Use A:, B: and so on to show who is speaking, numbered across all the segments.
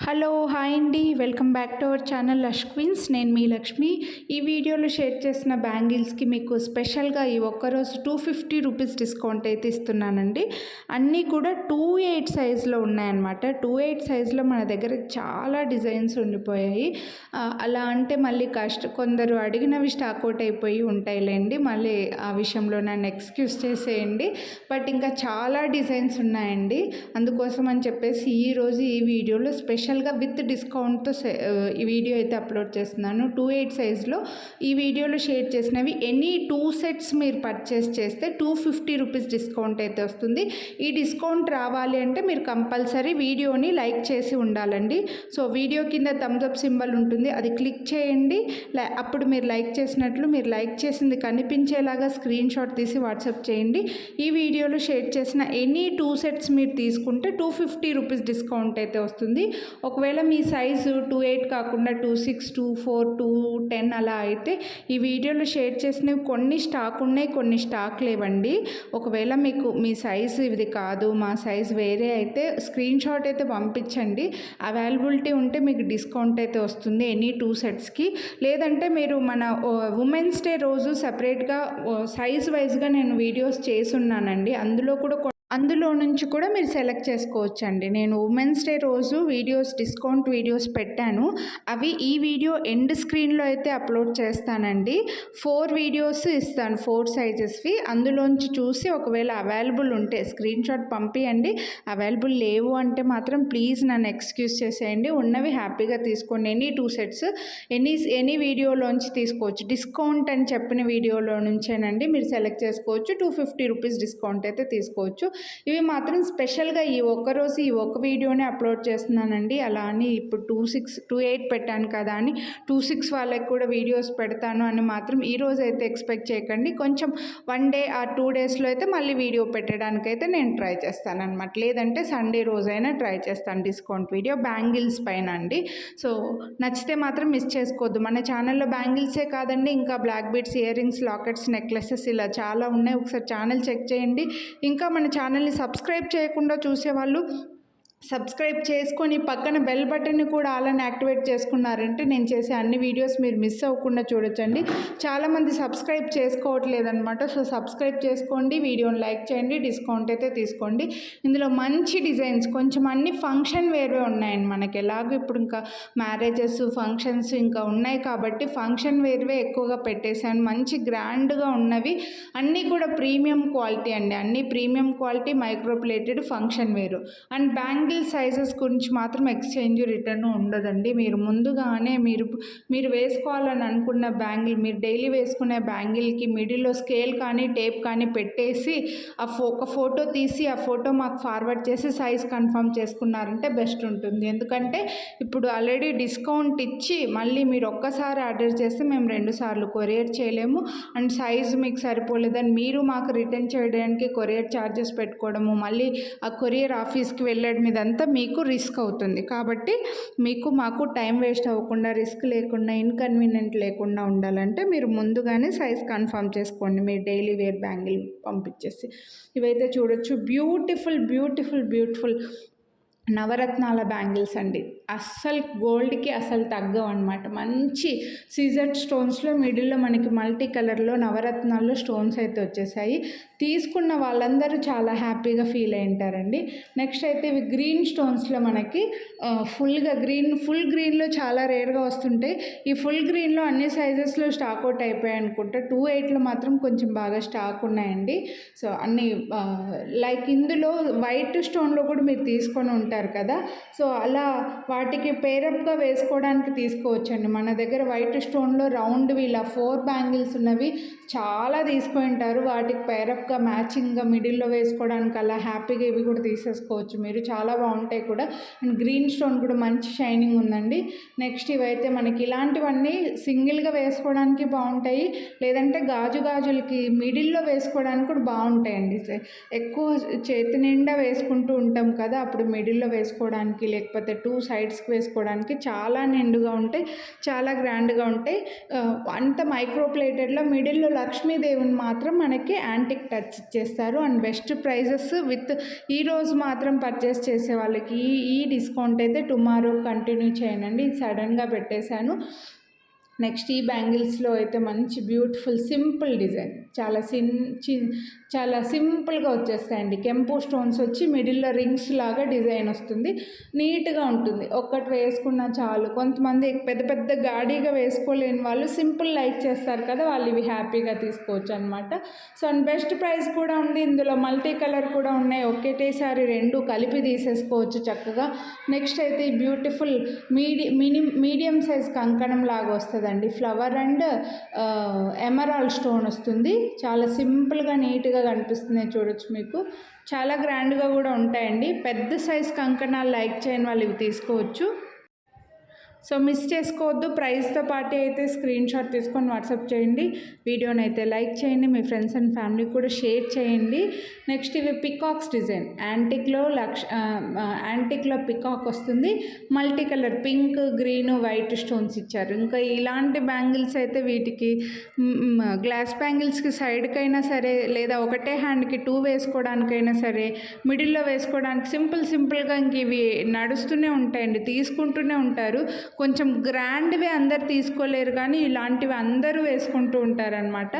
A: Hello hi అండి, welcome back to our channel Lush Queens. నేను మీ లక్ష్మి. ఈ వీడియోలో షేర్ చేసిన బ్యాంగిల్స్కి మీకు స్పెషల్గా ఈ ఒక్కరోజు 250 రూపీస్ డిస్కౌంట్ అయితే ఇస్తున్నానండి. అన్నీ కూడా 2/8 సైజులో ఉన్నాయన్నమాట. 2/8 సైజులో మన దగ్గర చాలా డిజైన్స్ ఉండిపోయాయి. అలా అంటే మళ్ళీ కొందరు అడిగినవి స్టాక్ అవుట్ అయిపోయి ఉంటాయిలేండి. మళ్ళీ ఆ విషయంలో నన్ను ఎక్స్క్యూజ్ చేసేయండి. బట్ ఇంకా చాలా డిజైన్స్ ఉన్నాయండి. అందుకోసం అని చెప్పేసి ఈరోజు ఈ వీడియోలో స్పెషల్గా విత్ డిస్కౌంట్తో ఈ వీడియో అయితే అప్లోడ్ చేస్తున్నాను. 2/8 సైజులో ఈ వీడియోలో షేర్ చేసినవి ఎనీ 2 సెట్స్ మీరు పర్చేస్ చేస్తే 250 రూపీస్ డిస్కౌంట్ అయితే వస్తుంది. ఈ డిస్కౌంట్ రావాలి అంటే మీరు కంపల్సరీ వీడియోని లైక్ చేసి ఉండాలండి. సో వీడియో కింద థమ్స్ అప్ సింబల్ ఉంటుంది, అది క్లిక్ చేయండి. అప్పుడు మీరు లైక్ చేసినట్లు, మీరు లైక్ చేసింది కనిపించేలాగా స్క్రీన్ షాట్ తీసి వాట్సాప్ చేయండి. ఈ వీడియోలో షేర్ చేసిన ఎనీ 2 సెట్స్ మీరు తీసుకుంటే 250 రూపీస్ డిస్కౌంట్ అయితే వస్తుంది. ఒకవేళ మీ సైజు 2/8 కాకుండా 2/6, 2/4, 2/10 అలా అయితే ఈ వీడియోలో షేర్ చేసినవి కొన్ని స్టాక్ ఉన్నాయి, కొన్ని స్టాక్ లేవండి. ఒకవేళ మీకు మీ సైజు ఇది కాదు, మా సైజు వేరే అయితే స్క్రీన్ షాట్ అయితే పంపించండి. అవైలబిలిటీ ఉంటే మీకు డిస్కౌంట్ అయితే వస్తుంది ఎనీ 2 సెట్స్కి. లేదంటే మీరు మన ఉమెన్స్ డే రోజు సపరేట్గా సైజ్ వైజ్గా నేను వీడియోస్ చేసున్నానండి. అందులో నుంచి కూడా మీరు సెలెక్ట్ చేసుకోవచ్చండి. నేను ఉమెన్స్ డే రోజు డిస్కౌంట్ వీడియోస్ పెట్టాను. అవి ఈ వీడియో ఎండ్ స్క్రీన్లో అయితే అప్లోడ్ చేస్తానండి. 4 వీడియోస్ ఇస్తాను, 4 సైజెస్వి. అందులోంచి చూసి ఒకవేళ అవైలబుల్ ఉంటే స్క్రీన్ షాట్ పంపియండి. అవైలబుల్ లేవు అంటే మాత్రం ప్లీజ్ నన్ను ఎక్స్క్యూజ్ చేసేయండి. ఉన్నవి హ్యాపీగా తీసుకోండి. ఎనీ 2 సెట్స్ ఎనీ వీడియోలోంచి తీసుకోవచ్చు. డిస్కౌంట్ అని చెప్పిన వీడియోలో నుంచేనండి మీరు సెలెక్ట్ చేసుకోవచ్చు. 250 రూపీస్ డిస్కౌంట్ అయితే తీసుకోవచ్చు. ఇవి మాత్రం స్పెషల్గా ఈ ఒక్కరోజు ఈ ఒక్క వీడియోనే అప్లోడ్ చేస్తున్నానండి. అలా అని ఇప్పుడు 2/8 పెట్టాను కదా అని 2/6 వాళ్ళకి కూడా వీడియోస్ పెడతాను అని మాత్రం ఈరోజు అయితే ఎక్స్పెక్ట్ చేయకండి. కొంచెం 1 డే ఆ 2 డేస్లో అయితే మళ్ళీ వీడియో పెట్టడానికైతే నేను ట్రై చేస్తాను అనమాట. లేదంటే సండే రోజైనా ట్రై చేస్తాను డిస్కౌంట్ వీడియో బ్యాంగిల్స్ పైన అండి. సో నచ్చితే మాత్రం మిస్ చేసుకోవద్దు. మన ఛానల్లో బ్యాంగిల్సే కాదండి, ఇంకా black beads, earrings, lockets, necklaces ఇలా చాలా ఉన్నాయి. ఒకసారి ఛానల్ చెక్ చేయండి. ఇంకా మన ఛానల్ని సబ్స్క్రైబ్ చేయకుండా చూసేవాళ్ళు సబ్స్క్రైబ్ చేసుకొని పక్కన బెల్ బటన్ని కూడా అలానే యాక్టివేట్ చేసుకున్నారంటే నేను చేసే అన్ని వీడియోస్ మీరు మిస్ అవ్వకుండా చూడొచ్చండి. చాలామంది సబ్స్క్రైబ్ చేసుకోవట్లేదన్నమాట. సో సబ్స్క్రైబ్ చేసుకోండి, వీడియోని లైక్ చేయండి, డిస్కౌంట్ అయితే తీసుకోండి. ఇందులో మంచి డిజైన్స్ కొంచెం అన్ని ఫంక్షన్ వేరే ఉన్నాయండి. మనకి ఎలాగో ఇప్పుడు ఇంకా మ్యారేజెస్, ఫంక్షన్స్ ఇంకా ఉన్నాయి కాబట్టి ఫంక్షన్ వేర్వే ఎక్కువగా పెట్టేశాను. మంచి గ్రాండ్గా ఉన్నవి అన్నీ కూడా ప్రీమియం క్వాలిటీ అండి. అన్నీ ప్రీమియం క్వాలిటీ, మైక్రోప్లేటెడ్, ఫంక్షన్ వేరు. అండ్ బ్యాంగిల్ సైజెస్ గురించి మాత్రం ఎక్స్చేంజ్ రిటర్న్ ఉండదండి. మీరు ముందుగానే మీరు వేసుకోవాలని అనుకున్న బ్యాంగిల్, మీరు డైలీ వేసుకునే బ్యాంగిల్కి మిడిల్లో స్కేల్ కానీ టేప్ కానీ పెట్టేసి ఒక ఫోటో తీసి ఆ ఫోటో మాకు ఫార్వర్డ్ చేసి సైజ్ కన్ఫర్మ్ చేసుకున్నారంటే బెస్ట్ ఉంటుంది. ఎందుకంటే ఇప్పుడు ఆల్రెడీ డిస్కౌంట్ ఇచ్చి మళ్ళీ మీరు ఒక్కసారి ఆర్డర్ చేస్తే మేము 2 సార్లు కొరియర్ చేయలేము. అండ్ సైజు మీకు సరిపోలేదని మీరు మాకు రిటర్న్ చేయడానికి కొరియర్ ఛార్జెస్ పెట్టుకోవడము, మళ్ళీ ఆ కొరియర్ ఆఫీస్కి వెళ్ళడం ఇదంతా మీకు రిస్క్ అవుతుంది. కాబట్టి మాకు టైం వేస్ట్ అవ్వకుండా, రిస్క్ లేకుండా, ఇన్కన్వీనియంట్ లేకుండా ఉండాలంటే మీరు ముందుగానే సైజ్ కన్ఫర్మ్ చేసుకోండి. మీరు డైలీ వేర్ బ్యాంగిల్ పంపించేసి ఇవైతే చూడొచ్చు. బ్యూటిఫుల్ బ్యూటిఫుల్ బ్యూటిఫుల్ నవరత్నాల బ్యాంగిల్స్ అండి. అస్సలు గోల్డ్కి అసలు తగ్గవు అనమాట. మంచి సీజెడ్ స్టోన్స్లో మిడిల్లో మనకి మల్టీ కలర్లో నవరత్నాల్లో స్టోన్స్ అయితే వచ్చేసాయి. తీసుకున్న వాళ్ళందరూ చాలా హ్యాపీగా ఫీల్ అయి ఉంటారండి. నెక్స్ట్ అయితే ఇవి గ్రీన్ స్టోన్స్లో మనకి ఫుల్ గ్రీన్లో చాలా రేర్గా వస్తుంటాయి. ఈ ఫుల్ గ్రీన్లో అన్ని సైజెస్లో స్టాక్ అవుట్ అయిపోయాయి అనుకుంటా. 2/8లో మాత్రం కొంచెం బాగా స్టాక్ ఉన్నాయండి. సో అన్ని లైక్ ఇందులో వైట్ స్టోన్లో కూడా మీరు తీసుకొని ఉంటారు కదా. సో అలా వాటికి పేరప్గా వేసుకోవడానికి తీసుకోవచ్చండి. మన దగ్గర వైట్ స్టోన్లో రౌండ్వి ఇలా 4 బ్యాంగిల్స్ ఉన్నవి చాలా తీసుకొని ఉంటారు. వాటికి పేరప్గా మ్యాచింగ్గా మిడిల్లో వేసుకోవడానికి అలా హ్యాపీగా ఇవి కూడా తీసేసుకోవచ్చు మీరు. చాలా బాగుంటాయి కూడా. అండ్ గ్రీన్ స్టోన్ కూడా మంచి షైనింగ్ ఉందండి. నెక్స్ట్ ఇవైతే మనకి ఇలాంటివన్నీ సింగిల్గా వేసుకోవడానికి బాగుంటాయి, లేదంటే గాజులకి మిడిల్లో వేసుకోవడానికి కూడా బాగుంటాయండి. ఎక్కువ చేతి నిండా వేసుకుంటూ ఉంటాం కదా, అప్పుడు మిడిల్లో వేసుకోవడానికి లేకపోతే 2 సైడ్స్కి వేసుకోవడానికి చాలా నిండుగా ఉంటాయి, చాలా గ్రాండ్గా ఉంటాయి. అంత మైక్రో ప్లేటెడ్లో మిడిల్లో లక్ష్మీదేవిని మాత్రం మనకి యాంటిక్ టచ్ ఇచ్చేస్తారు. అండ్ బెస్ట్ ప్రైజెస్ విత్ ఈరోజు మాత్రం పర్చేస్ చేసే వాళ్ళకి ఈ డిస్కౌంట్ అయితే టుమారో కంటిన్యూ చేయనండి. సడన్గా పెట్టేశాను. నెక్స్ట్ ఈ బ్యాంగిల్స్లో అయితే మంచి బ్యూటిఫుల్ సింపుల్ డిజైన్, చాలా సింపుల్గా వచ్చేస్తాయండి. కెంపు స్టోన్స్ వచ్చి మిడిల్లో రింగ్స్ లాగా డిజైన్ వస్తుంది, నీట్గా ఉంటుంది. ఒక్కటి వేసుకున్నా చాలు. కొంతమంది పెద్ద పెద్ద గాడీగా వేసుకోలేని వాళ్ళు సింపుల్ లైక్ చేస్తారు కదా, వాళ్ళు ఇవి హ్యాపీగా తీసుకోవచ్చు అనమాట. సో అండ్ బెస్ట్ ప్రైస్ కూడా ఉంది. ఇందులో మల్టీ కలర్ కూడా ఉన్నాయి, ఒకటేసారి 2 కలిపి తీసేసుకోవచ్చు చక్కగా. నెక్స్ట్ అయితే ఈ బ్యూటిఫుల్ మీడియం సైజ్ కంకణం లాగా వస్తుంది, ఫ్లవర్ అండ్ ఎమరాల్డ్ స్టోన్ వస్తుంది. చాలా సింపుల్గా నీట్గా కనిపిస్తుంది, చూడొచ్చు. మీకు చాలా గ్రాండ్గా కూడా ఉంటాయండి. పెద్ద సైజ్ కంకణాలు లైక్ చేయని వాళ్ళు ఇవి తీసుకోవచ్చు. సో మిస్ చేసుకోవద్దు. ప్రైస్తో పాటు అయితే స్క్రీన్ షాట్ తీసుకొని వాట్సాప్ చేయండి. వీడియోని అయితే లైక్ చేయండి, మీ ఫ్రెండ్స్ అండ్ ఫ్యామిలీకి కూడా షేర్ చేయండి. నెక్స్ట్ ఇవి పికాక్స్ డిజైన్, యాంటిక్లో పికాక్ వస్తుంది. Multi colour pink, green, white stones ఇచ్చారు. ఇంకా ఇలాంటి బ్యాంగిల్స్ అయితే వీటికి గ్లాస్ బ్యాంగిల్స్కి సైడ్కైనా సరే, లేదా ఒకటే హ్యాండ్కి 2 వేసుకోవడానికైనా సరే, మిడిల్లో వేసుకోవడానికి సింపుల్గా ఇంక ఇవి నడుస్తూనే ఉంటాయండి, తీసుకుంటూనే ఉంటారు. కొంచెం గ్రాండ్వి అందరు తీసుకోలేరు, కానీ ఇలాంటివి అందరూ వేసుకుంటూ ఉంటారనమాట.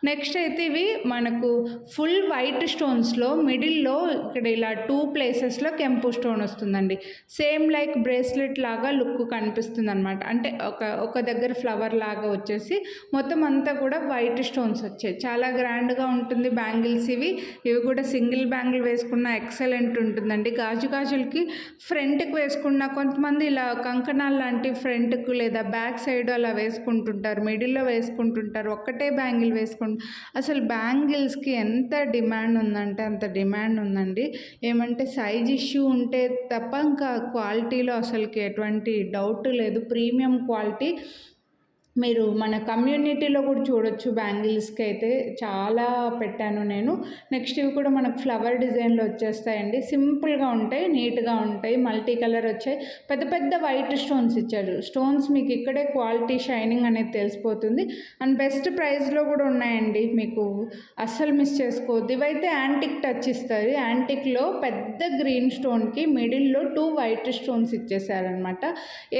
A: నెక్స్ట్ అయితే ఇవి మనకు ఫుల్ వైట్ స్టోన్స్లో మిడిల్లో ఇక్కడ ఇలా 2 ప్లేసెస్లో కెంపు స్టోన్ వస్తుందండి. సేమ్ లైక్ బ్రేస్లెట్ లాగా లుక్ కనిపిస్తుంది అనమాట. అంటే ఒక దగ్గర ఫ్లవర్ లాగా వచ్చేసి మొత్తం అంతా కూడా వైట్ స్టోన్స్ వచ్చాయి. చాలా గ్రాండ్గా ఉంటుంది బ్యాంగిల్స్ ఇవి కూడా సింగిల్ బ్యాంగిల్ వేసుకున్న ఎక్సలెంట్ ఉంటుందండి. గాజులకి ఫ్రంట్కి వేసుకున్న, కొంతమంది ఇలా కంకణాలు లాంటి ఫ్రంట్కు లేదా బ్యాక్ సైడ్ అలా వేసుకుంటుంటారు, మిడిల్లో వేసుకుంటుంటారు, ఒక్కటే బ్యాంగిల్ అసలు బ్యాంగిల్స్కి ఎంత డిమాండ్ ఉందంటే అంత డిమాండ్ ఉందండి. ఏమంటే సైజ్ ఇష్యూ ఉంటే తప్ప ఇంకా క్వాలిటీలో అసలుకి ఎటువంటి డౌట్ లేదు, ప్రీమియం క్వాలిటీ. మీరు మన కమ్యూనిటీలో కూడా చూడొచ్చు. బ్యాంగిల్స్కి అయితే చాలా పెట్టాను నేను. నెక్స్ట్ ఇవి కూడా మనకు ఫ్లవర్ డిజైన్లో వచ్చేస్తాయండి. సింపుల్గా ఉంటాయి, నీట్గా ఉంటాయి, మల్టీ కలర్ వచ్చాయి. పెద్ద వైట్ స్టోన్స్ ఇచ్చారు. స్టోన్స్ మీకు ఇక్కడే క్వాలిటీ షైనింగ్ అనేది తెలిసిపోతుంది. అండ్ బెస్ట్ ప్రైస్లో కూడా ఉన్నాయండి, మీకు అస్సలు మిస్ చేసుకోవద్దు. ఇవైతే యాంటిక్ టచ్ ఇస్తుంది. యాంటిక్లో పెద్ద గ్రీన్ స్టోన్కి మిడిల్లో 2 వైట్ స్టోన్స్ ఇచ్చేసారనమాట.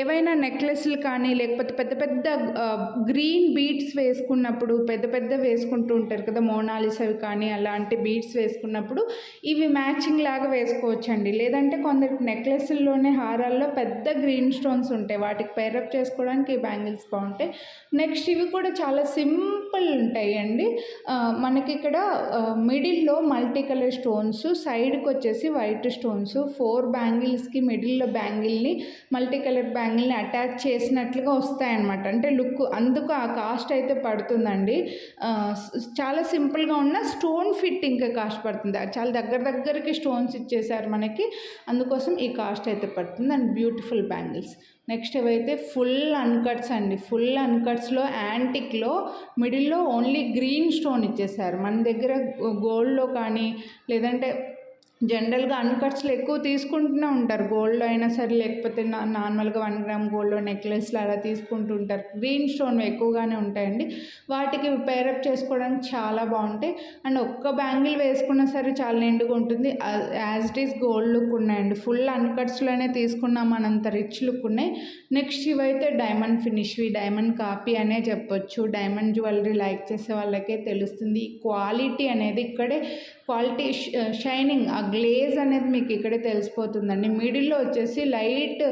A: ఏవైనా నెక్లెస్లు కానీ లేకపోతే పెద్ద గ్రీన్ బీడ్స్ వేసుకున్నప్పుడు, పెద్ద వేసుకుంటూ ఉంటారు కదా, మోనాలిసవి కానీ అలాంటి బీడ్స్ వేసుకున్నప్పుడు ఇవి మ్యాచింగ్ లాగా వేసుకోవచ్చండి. లేదంటే కొందరికి నెక్లెస్ల్లోనే హారాల్లో పెద్ద గ్రీన్ స్టోన్స్ ఉంటాయి, వాటికి పేరప్ చేసుకోవడానికి ఈ బ్యాంగిల్స్ బాగుంటాయి. నెక్స్ట్ ఇవి కూడా చాలా సింపుల్ ఉంటాయి అండి. మనకి ఇక్కడ మిడిల్లో మల్టీ కలర్ స్టోన్స్, సైడ్కి వచ్చేసి వైట్ స్టోన్స్. 4 బ్యాంగిల్స్కి మిడిల్లో బ్యాంగిల్ని, మల్టీ కలర్ బ్యాంగిల్ని అటాచ్ చేసినట్లుగా వస్తాయన్నమాట. అంటే లుక్, అందుకు ఆ కాస్ట్ అయితే పడుతుందండి. చాలా సింపుల్గా ఉన్న స్టోన్ ఫిట్ ఇంకా కాస్ట్ పడుతుంది. చాలా దగ్గరికి స్టోన్స్ ఇచ్చేసారు మనకి, అందుకోసం ఈ కాస్ట్ అయితే పడుతుంది. And beautiful bangles. నెక్స్ట్ ఏవైతే ఫుల్ అన్కట్స్ అండి. ఫుల్ అన్కట్స్లో యాంటిక్లో మిడిల్లో ఓన్లీ గ్రీన్ స్టోన్ ఇచ్చేసారు. మన దగ్గర గోల్డ్లో కానీ లేదంటే జనరల్గా అన్కట్స్లో ఎక్కువ తీసుకుంటూనే ఉంటారు, గోల్డ్లో అయినా సరే లేకపోతే నార్మల్గా 1 గ్రామ్ గోల్డ్లో నెక్లెస్లు అలా తీసుకుంటూ ఉంటారు. గ్రీన్ స్టోన్ ఎక్కువగానే ఉంటాయండి, వాటికి పేరప్ చేసుకోవడానికి చాలా బాగుంటాయి. అండ్ ఒక్క బ్యాంగిల్ వేసుకున్నా సరే చాలా నిండుగా ఉంటుంది. As it is gold look ఉన్నాయండి. ఫుల్ అన్కట్స్లోనే తీసుకున్నాం అనంత రిచ్ లుక్ ఉన్నాయి. నెక్స్ట్ ఇవైతే డైమండ్ ఫినిష్వి, డైమండ్ కాపీ అనే చెప్పొచ్చు. డైమండ్ జ్యువెలరీ లైక్ చేసే వాళ్ళకే తెలుస్తుంది ఈ క్వాలిటీ అనేది. ఇక్కడే క్వాలిటీ షైనింగ్, ఆ గ్లేజ్ అనేది మీకు ఇక్కడే తెలిసిపోతుందండి. మిడిల్లో వచ్చేసి లైట్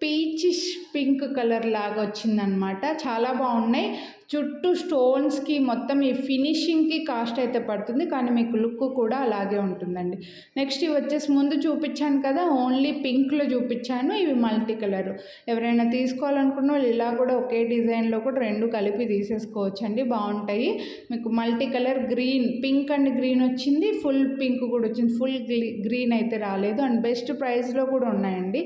A: పీచిష్ పింక్ కలర్ లాగా వచ్చిందనమాట. చాలా బాగున్నాయి. చుట్టూ స్టోన్స్కి మొత్తం ఈ ఫినిషింగ్కి కాస్ట్ అయితే పడుతుంది, కానీ మీకు లుక్ కూడా అలాగే ఉంటుందండి. నెక్స్ట్ ఇవి వచ్చేసి ముందు చూపించాను కదా, ఓన్లీ పింక్లో చూపించాను, ఇవి మల్టీ కలర్. ఎవరైనా తీసుకోవాలనుకున్న వాళ్ళు ఇలా కూడా ఒకే డిజైన్లో కూడా 2 కలిపి తీసేసుకోవచ్చు అండి, బాగుంటాయి. మీకు multi colour green, pink and green వచ్చింది, ఫుల్ పింక్ కూడా వచ్చింది, ఫుల్ గ్రీన్ అయితే రాలేదు. అండ్ బెస్ట్ ప్రైస్లో కూడా ఉన్నాయండి.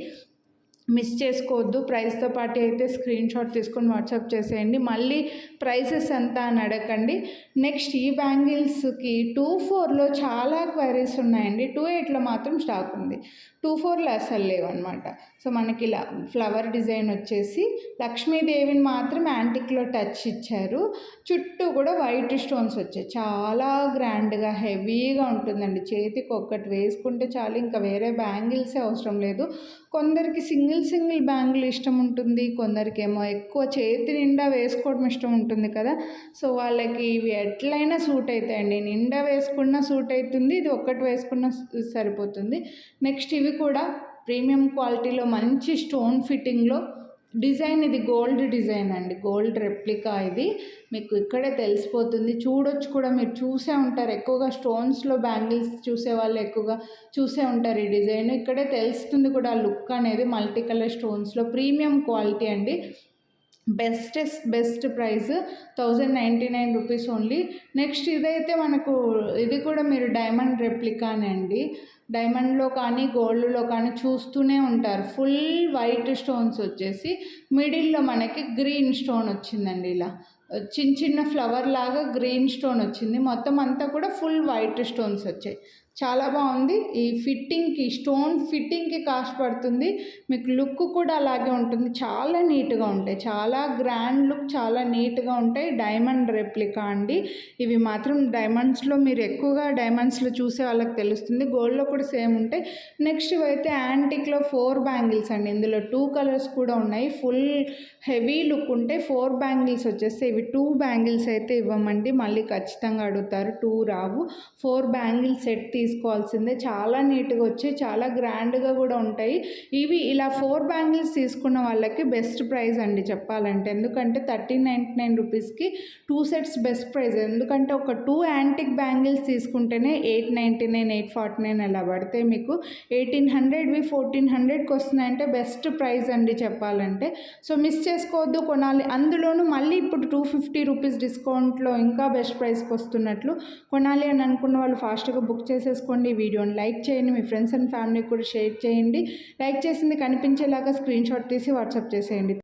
A: మిస్ చేసుకోవద్దు. ప్రైస్తో పాటు అయితే స్క్రీన్ షాట్ తీసుకొని వాట్సాప్ చేసేయండి. మళ్ళీ ప్రైసెస్ ఎంత అని అడగండి. నెక్స్ట్ ఈ బ్యాంగిల్స్కి 2-4లో చాలా క్వైరీస్ ఉన్నాయండి. 2-8లో మాత్రం స్టాక్ ఉంది. 2-4లో అసలు లేవన్నమాట. సో మనకి ఇలా ఫ్లవర్ డిజైన్ వచ్చేసి లక్ష్మీదేవిని మాత్రం యాంటిక్లో టచ్ ఇచ్చారు. చుట్టూ కూడా వైట్ స్టోన్స్ వచ్చాయి. చాలా గ్రాండ్గా హెవీగా ఉంటుందండి. చేతికి ఒక్కటి వేసుకుంటే చాలు, ఇంకా వేరే బ్యాంగిల్సే అవసరం లేదు. కొందరికి సింగిల్ బ్యాంగిల్ ఇష్టం ఉంటుంది, కొందరికేమో ఎక్కువ చేతి నిండా వేసుకోవడం ఇష్టం ఉంటుంది కదా. సో వాళ్ళకి ఇవి ఎట్లయినా సూట్ అవుతాయండి. నిండా వేసుకున్నా సూట్ అవుతుంది, ఇది ఒక్కటి వేసుకున్నా సరిపోతుంది. నెక్స్ట్ ఇవి కూడా ప్రీమియం క్వాలిటీలో మంచి స్టోన్ ఫిట్టింగ్లో డిజైన్, ఇది గోల్డ్ డిజైన్ అండి, గోల్డ్ రెప్లికా. ఇది మీకు ఇక్కడే తెలిసిపోతుంది, చూడొచ్చు కూడా, మీరు చూసే ఉంటారు. ఎక్కువగా స్టోన్స్లో బ్యాంగిల్స్ చూసే వాళ్ళు ఎక్కువగా చూసే ఉంటారు ఈ డిజైన్. ఇక్కడే తెలుస్తుంది కూడా లుక్ అనేది. మల్టీ కలర్ స్టోన్స్లో ప్రీమియం క్వాలిటీ అండి. Best price 1099 rupees only. Next ఇదైతే మనకు ఇది కూడా మీరు డైమండ్ రెప్లికానే అండి. డైమండ్లో కానీ గోల్డ్లో కానీ చూస్తూనే ఉంటారు. ఫుల్ వైట్ స్టోన్స్ వచ్చేసి మిడిల్లో మనకి గ్రీన్ స్టోన్ వచ్చిందండి. ఇలా చిన్న ఫ్లవర్ లాగా గ్రీన్ స్టోన్ వచ్చింది. మొత్తం అంతా కూడా ఫుల్ వైట్ స్టోన్స్ వచ్చాయి. చాలా బాగుంది. ఈ ఫిట్టింగ్కి, స్టోన్ ఫిట్టింగ్కి కాస్ట్ పడుతుంది. మీకు లుక్ కూడా అలాగే ఉంటుంది. చాలా నీట్గా ఉంటాయి, చాలా గ్రాండ్ లుక్, చాలా నీట్గా ఉంటాయి. డైమండ్ రెప్లికా అండి. ఇవి మాత్రం డైమండ్స్లో మీరు ఎక్కువగా డైమండ్స్లో చూసే వాళ్ళకి తెలుస్తుంది. గోల్డ్లో కూడా సేమ్ ఉంటాయి. నెక్స్ట్ ఇవైతే యాంటిక్లో 4 బ్యాంగిల్స్ అండి. ఇందులో 2 కలర్స్ కూడా ఉన్నాయి. ఫుల్ హెవీ లుక్ ఉంటాయి. 4 బ్యాంగిల్స్ వచ్చేస్తే ఇవి 2 బ్యాంగిల్స్ అయితే ఇవ్వమండి, మళ్ళీ ఖచ్చితంగా అడుగుతారు. 2 రావు. 4 బ్యాంగిల్ సెట్ తీసుకోవాల్సిందే. చాలా నీట్గా వచ్చాయి, చాలా గ్రాండ్గా కూడా ఉంటాయి. ఇవి ఇలా 4 బ్యాంగిల్స్ తీసుకున్న వాళ్ళకి బెస్ట్ ప్రైస్ అండి చెప్పాలంటే. ఎందుకంటే 1399 రూపీస్కి 2 సెట్స్ బెస్ట్ ప్రైస్. ఎందుకంటే ఒక 2 యాంటిక్ బ్యాంగిల్స్ తీసుకుంటేనే 899, 849 అలా పడితే మీకు 1800వి 1400కి వస్తున్నాయంటే బెస్ట్ ప్రైస్ అండి చెప్పాలంటే. సో మిస్ చేసుకోవద్దు, కొనాలి. అందులోనూ మళ్ళీ ఇప్పుడు 250 రూపీస్ డిస్కౌంట్లో ఇంకా బెస్ట్ ప్రైస్కి వస్తున్నట్లు. కొనాలి అని అనుకున్న వాళ్ళు ఫాస్ట్గా బుక్ చేసేసుకోండి. వీడియోని లైక్ చేయండి, మీ ఫ్రెండ్స్ అండ్ ఫ్యామిలీకి కూడా షేర్ చేయండి. లైక్ చేసింది కనిపించేలాగా స్క్రీన్ షాట్ తీసి వాట్సాప్ చేసేయండి.